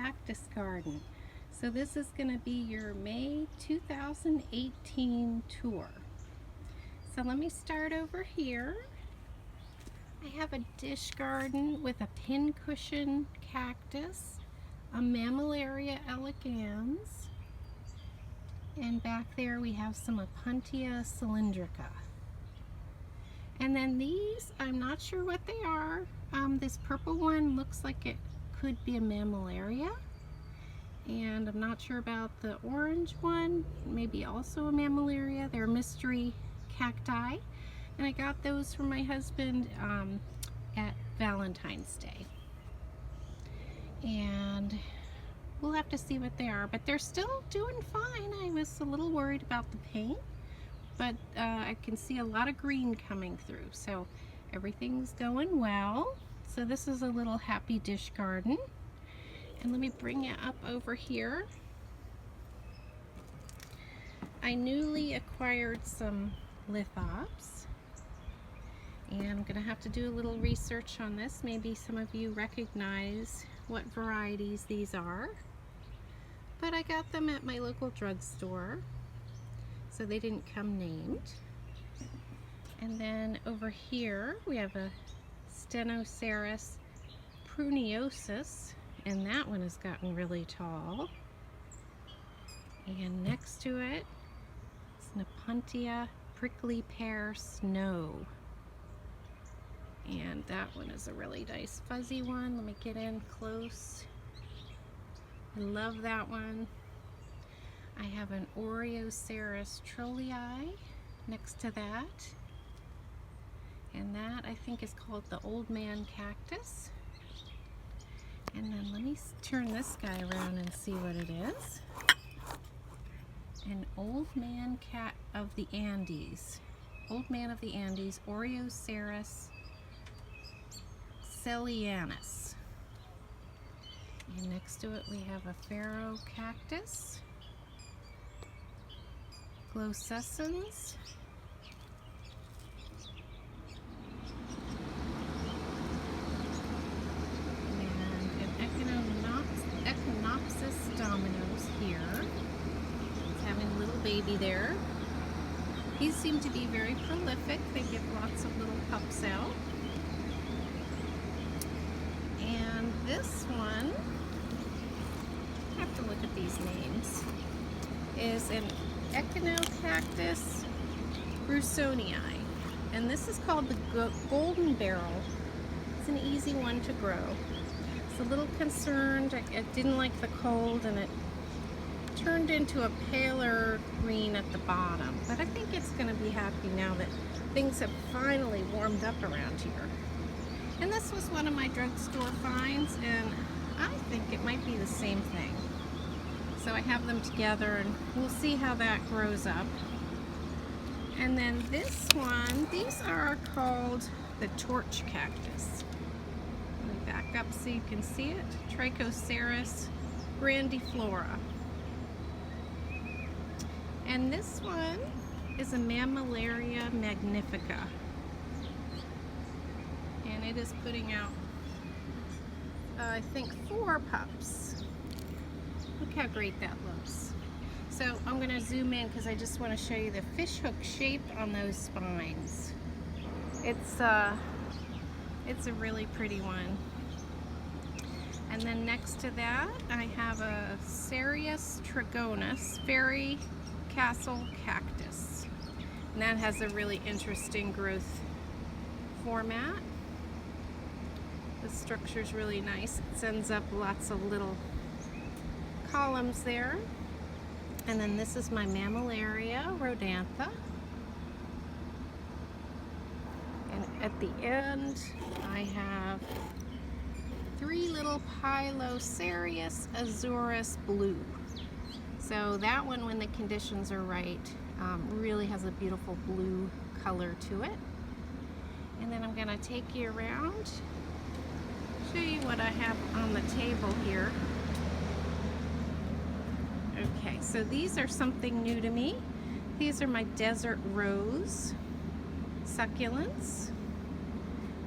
Cactus Garden. So this is going to be your May 2018 tour. So let me start over here. I have a dish garden with a Cushion Cactus, a Mammallaria elegans, and back there we have some Opuntia cylindrica. And then these, I'm not sure what they are. This purple one looks like it could be a Mammallaria. And I'm not sure about the orange one, maybe also a Mammallaria. They're mystery cacti. And I got those from my husband at Valentine's Day. And we'll have to see what they are, but they're still doing fine. I was a little worried about the paint, but I can see a lot of green coming through, so everything's going well. So this is a little happy dish garden. And let me bring it up over here. I newly acquired some lithops, and I'm gonna have to do a little research on this. Maybe some of you recognize what varieties these are, but I got them at my local drugstore, so they didn't come named. And then over here we have a Stenocerus pruneosus, and that one has gotten really tall. And next to it is an Opuntia prickly pear snow, and that one is a really nice fuzzy one. Let me get in close. I love that one. I have an Oreoceras trolii next to that, and that I think is called the old man cactus. And then let me turn this guy around and see what it is. An old man cat of the Andes. Old man of the Andes, Oreoceras celianus. And next to it we have a Pharaoh Cactus, Glossescens, Dominoes here. It's having a little baby there. These seem to be very prolific. They give lots of little pups out. And this one, I have to look at these names, is an Echinocactus brussonii. And this is called the golden barrel. It's an easy one to grow. A little concerned. It didn't like the cold, and it turned into a paler green at the bottom, but I think it's going to be happy now that things have finally warmed up around here. And this was one of my drugstore finds, and I think it might be the same thing. So I have them together, and we'll see how that grows up. And then this one, these are called the torch cactus. Back up so you can see it. Trichoceros Grandiflora. And this one is a Mammallaria magnifica. And it is putting out, I think, 4 pups. Look how great that looks. So I'm going to zoom in because I just want to show you the fishhook shape on those spines. It's a really pretty one. And then next to that, I have a Cirrus trigonus fairy castle cactus. And that has a really interesting growth format. The structure is really nice. It sends up lots of little columns there. And then this is my Mammallaria rhodantha. And at the end, I have 3 little Pilocereus azurus blue. So that one, when the conditions are right, really has a beautiful blue color to it. And then I'm going to take you around, show you what I have on the table here. Okay, so these are something new to me. These are my desert rose succulents.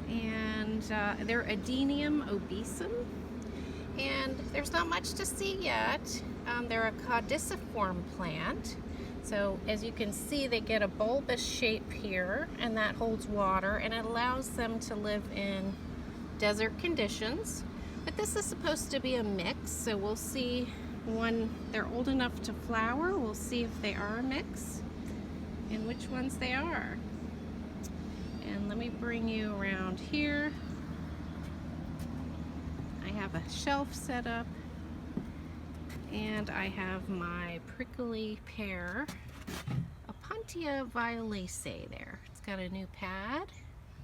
And they're Adenium obesum. And there's not much to see yet. They're a caudiciform plant. So as you can see, they get a bulbous shape here, and that holds water, and it allows them to live in desert conditions. But this is supposed to be a mix, so we'll see when they're old enough to flower. We'll see if they are a mix and which ones they are. And let me bring you around here. I have a shelf set up, and I have my prickly pear, Opuntia violacea there. It's got a new pad.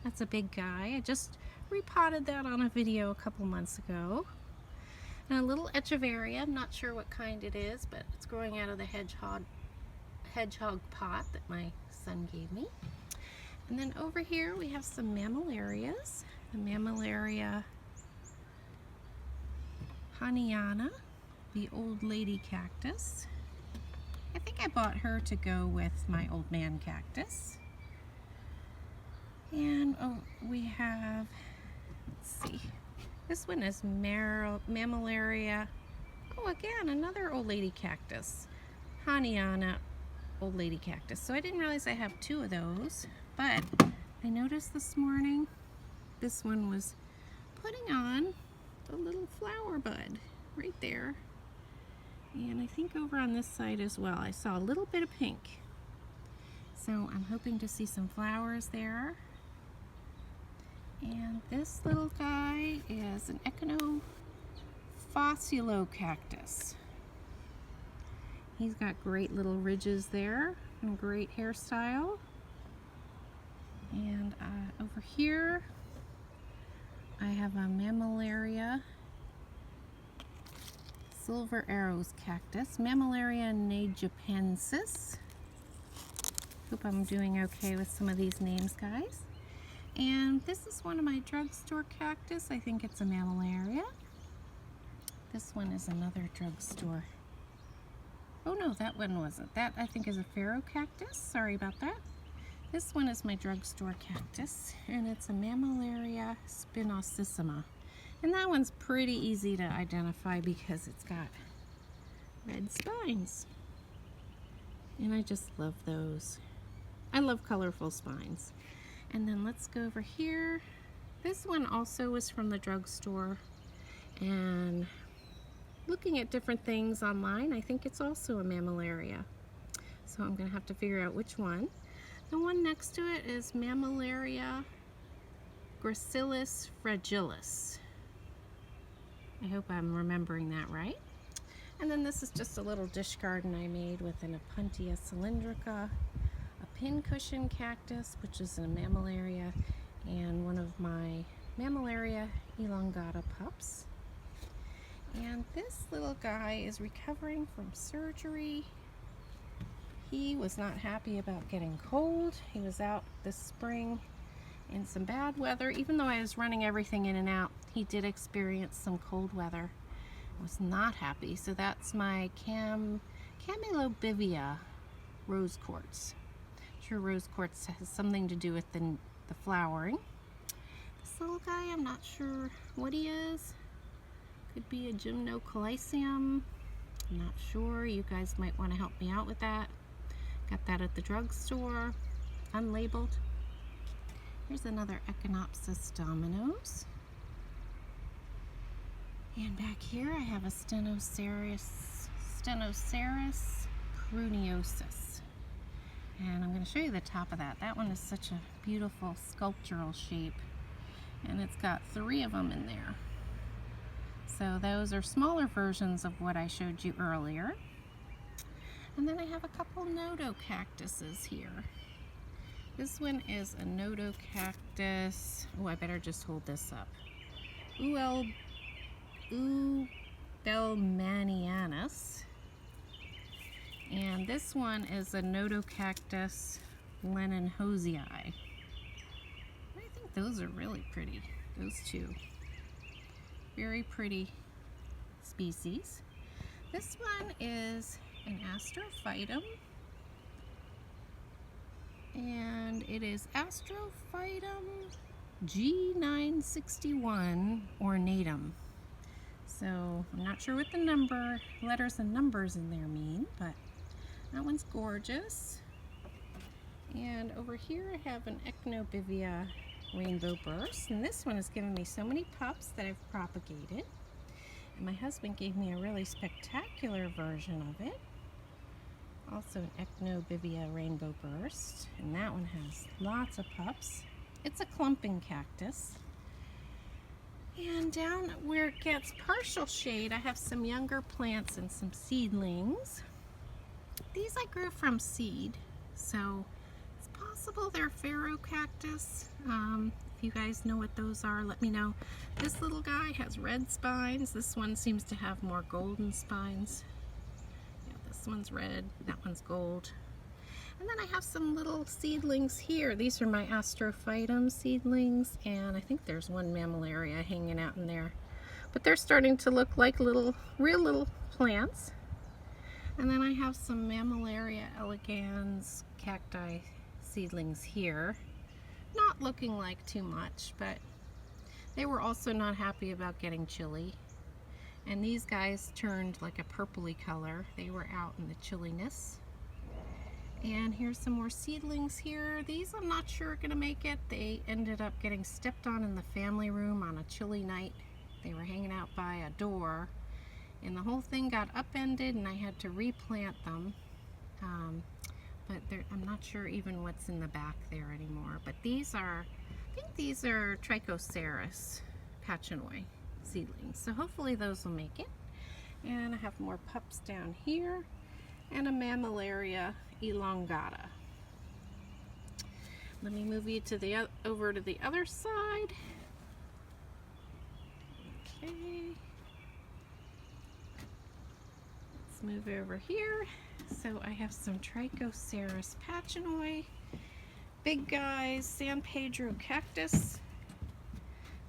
That's a big guy. I just repotted that on a video a couple months ago. And a little echeveria. I'm not sure what kind it is, but it's growing out of the hedgehog pot that my son gave me. And then over here we have some mammallarias. The mammallaria Haniana, the old lady cactus. I think I bought her to go with my old man cactus. And we have, let's see, this one is mammallaria. Oh, again, another old lady cactus. Haniana old lady cactus. So I didn't realize I have two of those, but I noticed this morning this one was putting on a little flower bud right there. And I think over on this side as well, I saw a little bit of pink. So I'm hoping to see some flowers there. And this little guy is an Aloe Cactus. He's got great little ridges there and great hairstyle. And over here I have a mammallaria Silver Arrows Cactus, Mammallaria najapensis. Hope I'm doing okay with some of these names, guys. And this is one of my drugstore cactus. I think it's a mammallaria. This one is another drugstore. Oh no, that one wasn't. That I think is a Pharaoh Cactus. Sorry about that. This one is my drugstore cactus, and it's a Mammallaria spinosissima. And that one's pretty easy to identify because it's got red spines. And I just love those. I love colorful spines. And then let's go over here. This one also was from the drugstore, and looking at different things online, I think it's also a mammallaria. So I'm gonna have to figure out which one. The one next to it is Mammallaria gracilis fragilis. I hope I'm remembering that right. And then this is just a little dish garden I made with an Opuntia cylindrica, a Cushion Cactus, which is a mammallaria, and one of my Mammallaria elongata pups. And this little guy is recovering from surgery. He was not happy about getting cold. He was out this spring in some bad weather. Even though I was running everything in and out, he did experience some cold weather. I was not happy. So that's my Camelobivia rose quartz. I'm sure rose quartz has something to do with the flowering. This little guy, I'm not sure what he is. Could be a Gymnocalycium. I'm not sure. You guys might want to help me out with that. Got that at the drugstore, unlabeled. Here's another Echinopsis dominos. And back here I have a Stenoceras pruneosus. And I'm going to show you the top of that. That one is such a beautiful sculptural shape. And it's got 3 of them in there. So those are smaller versions of what I showed you earlier. And then I have a couple Nodo cactuses here. This one is a Nodo cactus. Oh, I better just hold this up. Ubelmanianus. And this one is a Nodo cactus Lenonhosii. I think those are really pretty, those two. Very pretty species. This one is an Astrophytum, and it is Astrophytum G961 ornatum. So I'm not sure what the letters and numbers in there mean, but that one's gorgeous. And over here I have an Echinobivia Rainbow Burst, and this one has given me so many pups that I've propagated. And my husband gave me a really spectacular version of it. Also an Echinobivia Rainbow Burst, and that one has lots of pups. It's a clumping cactus. And down where it gets partial shade, I have some younger plants and some seedlings. These I grew from seed, so it's possible they're Pharaoh Cactus. If you guys know what those are, let me know. This little guy has red spines. This one seems to have more golden spines. Yeah, this one's red, that one's gold. And then I have some little seedlings here. These are my Astrophytum seedlings, and I think there's one Mammallaria hanging out in there. But they're starting to look like real little plants. And then I have some Mammallaria elegans cacti seedlings here. Not looking like too much, but they were also not happy about getting chilly. And these guys turned like a purpley color. They were out in the chilliness. And here's some more seedlings here. These I'm not sure are gonna make it. They ended up getting stepped on in the family room on a chilly night. They were hanging out by a door, and the whole thing got upended, and I had to replant them. But I'm not sure even what's in the back there anymore. But these are, I think these are Trichocereus pachinoi seedlings. So hopefully those will make it. And I have more pups down here, and a Mammallaria elongata. Let me move you to over to the other side. Okay. Let's move over here. So I have some Trichocereus pachinoi, big guys, San Pedro Cactus.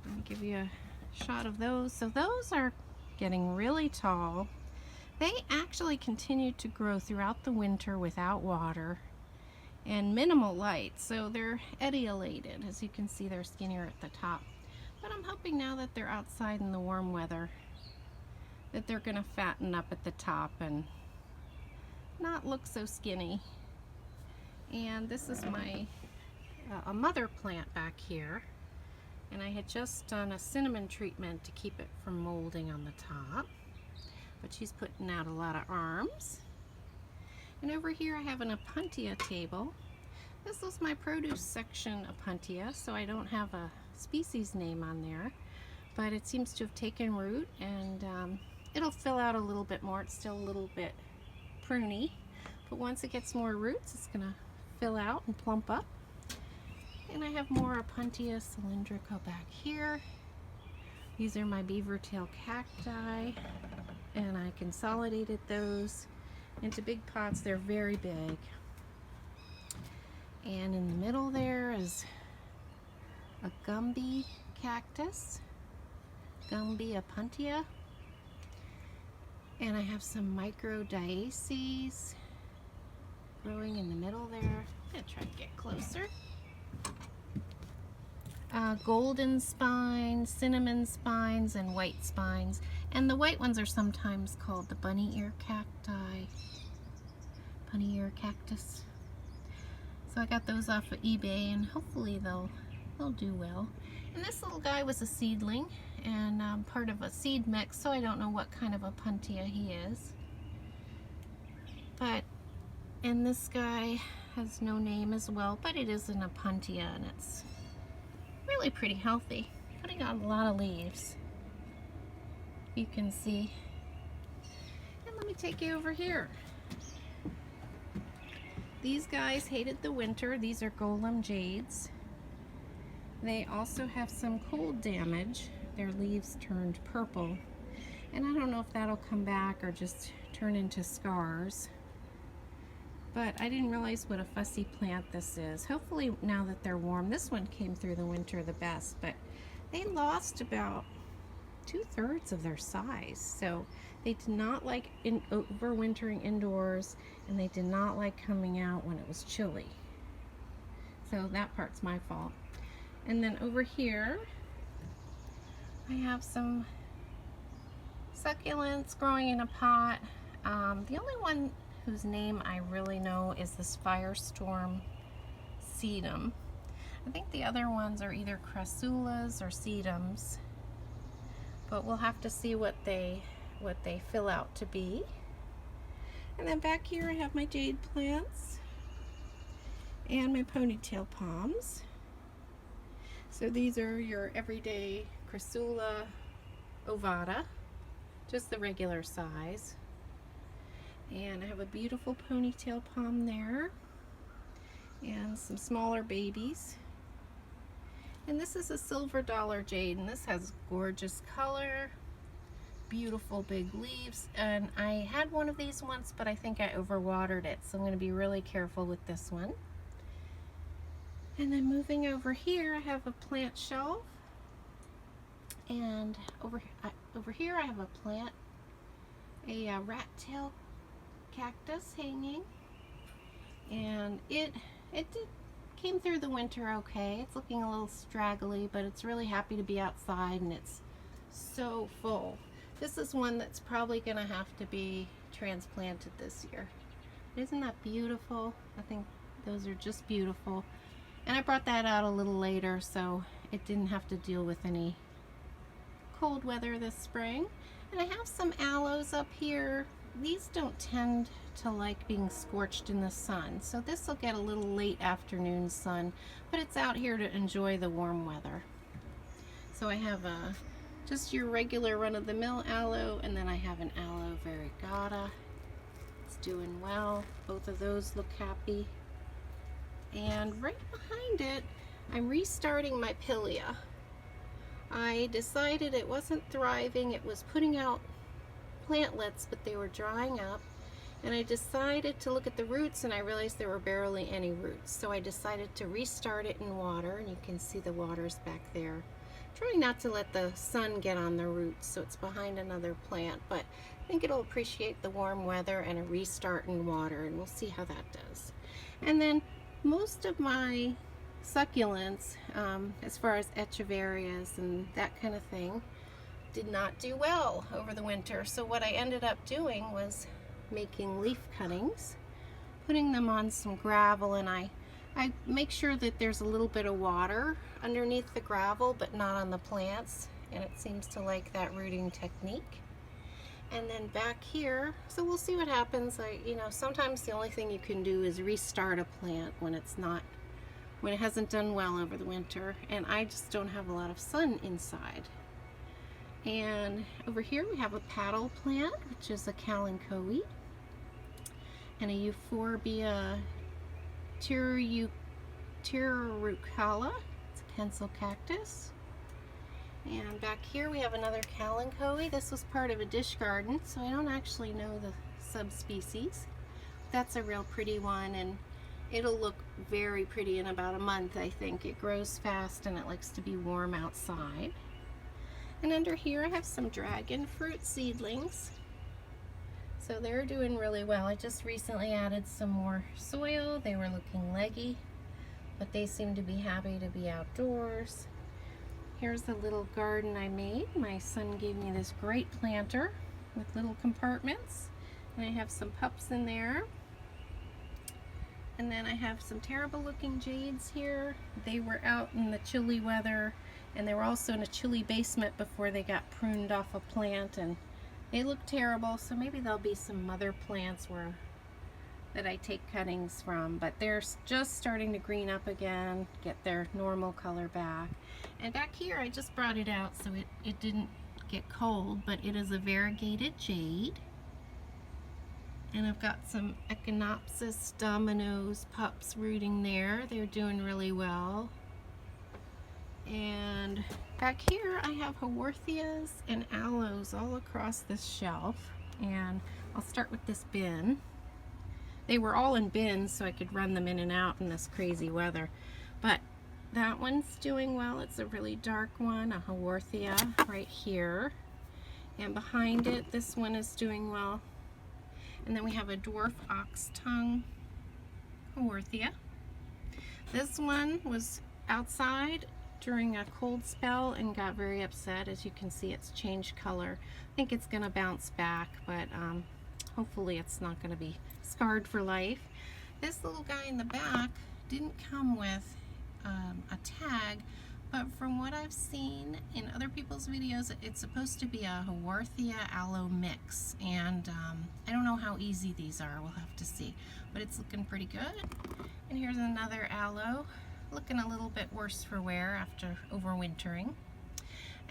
Let me give you a shot of those. So those are getting really tall. They actually continue to grow throughout the winter without water and minimal light, so they're etiolated. As you can see, they're skinnier at the top. But I'm hoping now that they're outside in the warm weather that they're gonna fatten up at the top and not look so skinny. And this is my a mother plant back here, and I had just done a cinnamon treatment to keep it from molding on the top. But she's putting out a lot of arms. And over here I have an Opuntia table. This is my produce section Opuntia, so I don't have a species name on there, but it seems to have taken root, and it'll fill out a little bit more. It's still a little bit pruny, but once it gets more roots, it's gonna fill out and plump up. And I have more Opuntia cylindrica back here. These are my beaver tail cacti, and I consolidated those into big pots. They're very big. And in the middle there is a Gumby cactus, Gumby Opuntia. And I have some microdiaceae growing in the middle there. I'm gonna try to get closer. Golden spines, cinnamon spines, and white spines. And the white ones are sometimes called the bunny ear cacti. Bunny ear cactus. So I got those off of eBay, and hopefully they'll do well. And this little guy was a seedling and part of a seed mix, so I don't know what kind of Opuntia he is. And this guy has no name as well, but it is an Opuntia, and it's really pretty healthy, putting on a lot of leaves, you can see. And let me take you over here. These guys hated the winter. These are Gollum Jades. They also have some cold damage. Their leaves turned purple, and I don't know if that'll come back or just turn into scars. But I didn't realize what a fussy plant this is. Hopefully now that they're warm, this one came through the winter the best, but they lost about 2/3 of their size. So they did not like overwintering indoors, and they did not like coming out when it was chilly. So that part's my fault. And then over here, I have some Succulents growing in a pot. The only one whose name I really know is this Firestorm sedum. I think the other ones are either crassulas or sedums, but we'll have to see what they fill out to be. And then back here I have my jade plants and my ponytail palms. So these are your everyday crassula ovata, just the regular size. And I have a beautiful ponytail palm there and some smaller babies. And this is a silver dollar jade, and this has gorgeous color, beautiful big leaves. And I had one of these once, but I think I overwatered it, so I'm going to be really careful with this one. And then moving over here, I have a plant shelf, and over here I have a plant, a Rat Tail Cactus hanging, and it came through the winter okay. It's looking a little straggly, but it's really happy to be outside, and it's so full. This is one that's probably going to have to be transplanted this year. Isn't that beautiful? I think those are just beautiful. And I brought that out a little later, so it didn't have to deal with any cold weather this spring. And I have some aloes up here. These don't tend to like being scorched in the sun, so this will get a little late afternoon sun, but it's out here to enjoy the warm weather. So I have just your regular run-of-the-mill aloe, and then I have an Aloe Vera. It's doing well. Both of those look happy. And right behind it, I'm restarting my Pilia. I decided it wasn't thriving. It was putting out plantlets, but they were drying up. And I decided to look at the roots, and I realized there were barely any roots. So I decided to restart it in water, and you can see the water's back there. Trying not to let the sun get on the roots, so it's behind another plant, but I think it'll appreciate the warm weather and a restart in water, and we'll see how that does. And then most of my succulents, as far as echeverias and that kind of thing, did not do well over the winter. So what I ended up doing was making leaf cuttings, putting them on some gravel, and I make sure that there's a little bit of water underneath the gravel, but not on the plants, and it seems to like that rooting technique. And then back here, so we'll see what happens. Sometimes the only thing you can do is restart a plant when it hasn't done well over the winter, and I just don't have a lot of sun inside. And over here we have a paddle plant, which is a Kalanchoe, and a Euphorbia Try Callie. It's a pencil cactus. And back here we have another Kalanchoe. This was part of a dish garden, so I don't actually know the subspecies. That's a real pretty one, and it'll look very pretty in about a month, I think. It grows fast and it likes to be warm outside. And under here I have some dragon fruit seedlings. So they're doing really well. I just recently added some more soil. They were looking leggy, but they seem to be happy to be outdoors. Here's the little garden I made. My son gave me this great planter with little compartments, and I have some pups in there. And then I have some terrible looking jades here. They were out in the chilly weather, and they were also in a chilly basement before they got pruned off a plant, and they look terrible. So maybe there'll be some mother plants that I take cuttings from, but they're just starting to green up again, get their normal color back. And back here I just brought it out so it didn't get cold, but it is a variegated jade. And I've got some Echinopsis Dominoes pups rooting there. They're doing really well. And back here I have Haworthias and Aloes all across this shelf. And I'll start with this bin. They were all in bins so I could run them in and out in this crazy weather. But that one's doing well. It's a really dark one, a Haworthia right here. And behind it, this one is doing well. And then we have a dwarf ox tongue Haworthia. This one was outside during a cold spell and got very upset. As you can see, it's changed color. I think it's going to bounce back, but hopefully it's not going to be scarred for life. This little guy in the back didn't come with a tag, but from what I've seen in other people's videos, it's supposed to be a Haworthia aloe mix, and I don't know how easy these are. We'll have to see, but it's looking pretty good. And here's another aloe, looking a little bit worse for wear after overwintering.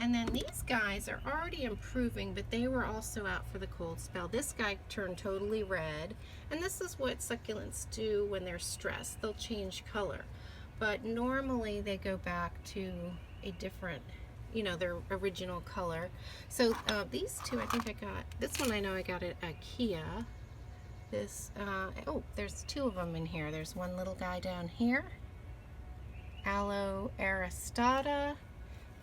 And then these guys are already improving, but they were also out for the cold spell. This guy turned totally red, and this is what succulents do when they're stressed. They'll change color, but normally they go back to a different, you know, their original color. So these two, I think I got, this one I know I got at IKEA. This, oh, there's two of them in here. There's one little guy down here, Aloe aristata.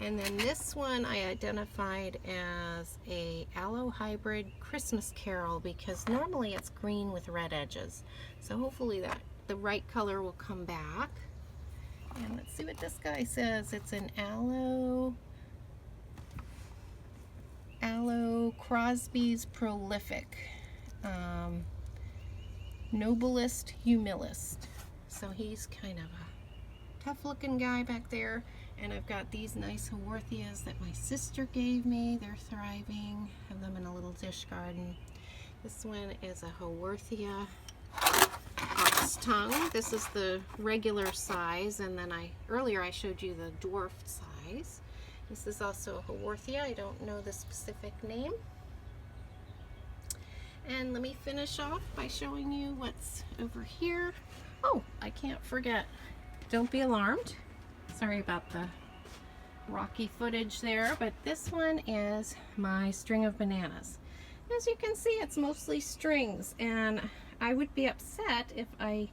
And then this one I identified as a aloe hybrid Christmas Carol, because normally it's green with red edges. So hopefully that the right color will come back. And let's see what this guy says. It's an aloe Crosby's prolific, noblest humilist. So he's kind of a tough looking guy back there. And I've got these nice Haworthias that my sister gave me. They're thriving. Have them in a little dish garden. This one is a Haworthia ox tongue. This is the regular size, and then earlier I showed you the dwarfed size. This is also a Haworthia. I don't know the specific name. And let me finish off by showing you what's over here. Oh, I can't forget. Don't be alarmed. Sorry about the rocky footage there, but this one is my string of bananas. As you can see, it's mostly strings, and I would be upset if I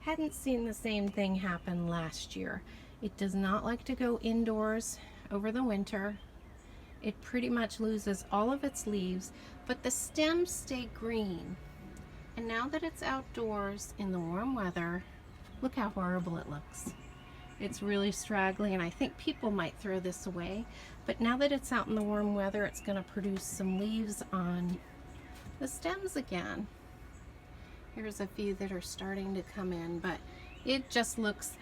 hadn't seen the same thing happen last year. It does not like to go indoors over the winter. It pretty much loses all of its leaves, but the stems stay green. And now that it's outdoors in the warm weather, look how horrible it looks. It's really straggly, and I think people might throw this away, but now that it's out in the warm weather, it's going to produce some leaves on the stems again. Here's a few that are starting to come in, but it just looks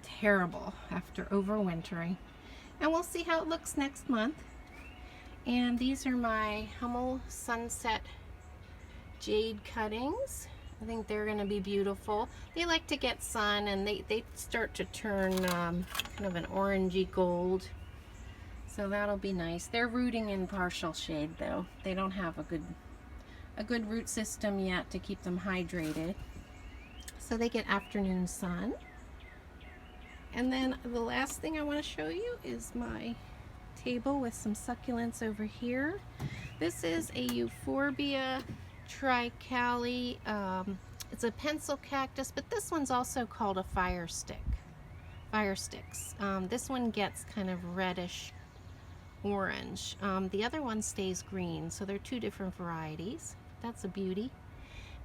terrible after overwintering. And we'll see how it looks next month. And these are my Hummel Sunset Jade cuttings. I think they're going to be beautiful. They like to get sun, and they start to turn kind of an orangey gold. So that'll be nice. They're rooting in partial shade though. They don't have a good root system yet to keep them hydrated. So they get afternoon sun. And then the last thing I want to show you is my table with some succulents over here. This is a Euphorbia Try Callie. It's a pencil cactus, but this one's also called a fire sticks. This one gets kind of reddish orange. The other one stays green, so they're two different varieties. That's a beauty.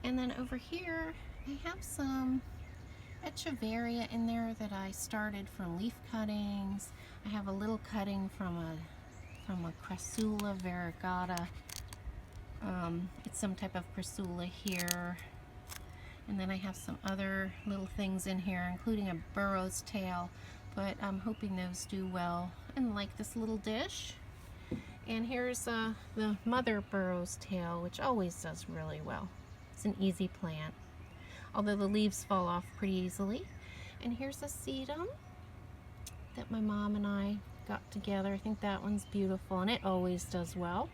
And then over here I have some Echeveria in there that I started from leaf cuttings. I have a little cutting from a Crassula variegata. It's some type of Crassula here. And then I have some other little things in here, including a burro's tail, but I'm hoping those do well and like this little dish. And here's the mother burro's tail, which always does really well. It's an easy plant, although the leaves fall off pretty easily. And here's a sedum that my mom and I got together. I think that one's beautiful, and it always does well.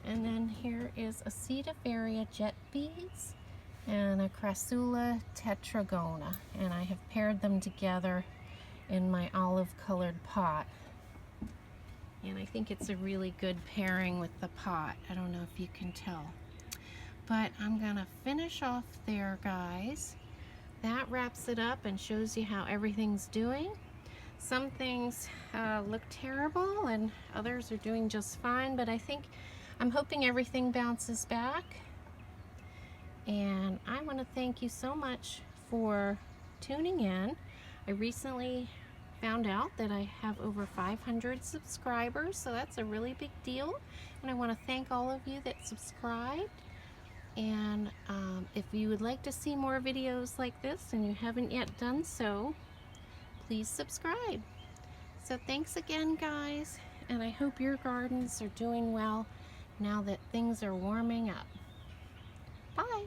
And then here is a Cedaveria jet beads and a Crassula tetragona, and I have paired them together in my olive colored pot, and I think it's a really good pairing with the pot. I don't know if you can tell, but I'm gonna finish off there, guys. That wraps it up and shows you how everything's doing. Some things look terrible and others are doing just fine, but I'm hoping everything bounces back. And I want to thank you so much for tuning in. I recently found out that I have over 500 subscribers, so that's a really big deal. And I want to thank all of you that subscribed. And if you would like to see more videos like this and you haven't yet done so, please subscribe. So thanks again, guys, and I hope your gardens are doing well now that things are warming up. Bye.